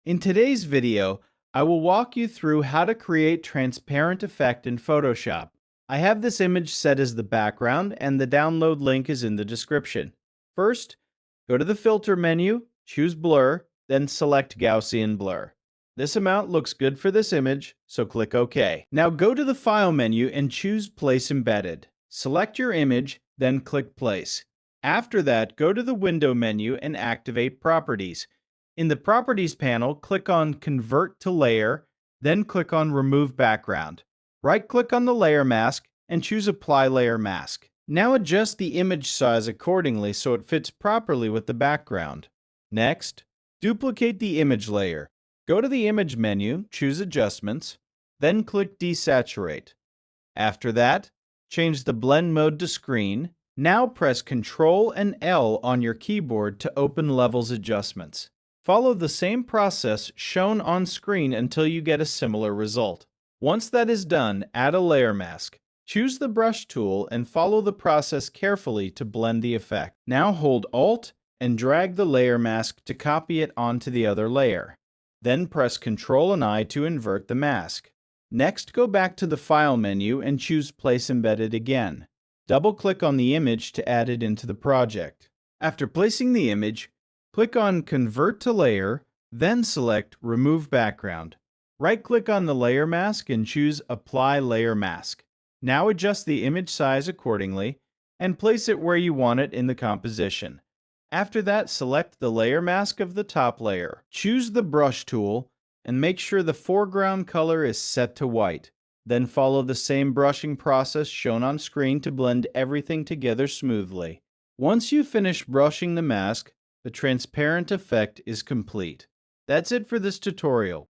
In today's video, I will walk you through how to create transparent effect in Photoshop. I have this image set as the background and the download link is in the description. First, go to the filter menu, choose blur, then select Gaussian blur. This amount looks good for this image, so click OK. Now go to the file menu and choose place embedded. Select your image, then click place. After that, go to the window menu and activate properties. In the Properties panel, click on Convert to Layer, then click on Remove Background. Right-click on the layer mask and choose Apply Layer Mask. Now adjust the image size accordingly so it fits properly with the background. Next, duplicate the image layer. Go to the Image menu, choose Adjustments, then click Desaturate. After that, change the blend mode to Screen. Now press Ctrl and L on your keyboard to open Levels Adjustments. Follow the same process shown on screen until you get a similar result. Once that is done, add a layer mask. Choose the brush tool and follow the process carefully to blend the effect. Now hold Alt and drag the layer mask to copy it onto the other layer. Then press Ctrl and I to invert the mask. Next, go back to the File menu and choose Place Embedded again. Double-click on the image to add it into the project. After placing the image, click on Convert to Layer, then select Remove Background. Right-click on the layer mask and choose Apply Layer Mask. Now adjust the image size accordingly and place it where you want it in the composition. After that, select the layer mask of the top layer. Choose the brush tool and make sure the foreground color is set to white. Then follow the same brushing process shown on screen to blend everything together smoothly. Once you finish brushing the mask, the transparent effect is complete. That's it for this tutorial.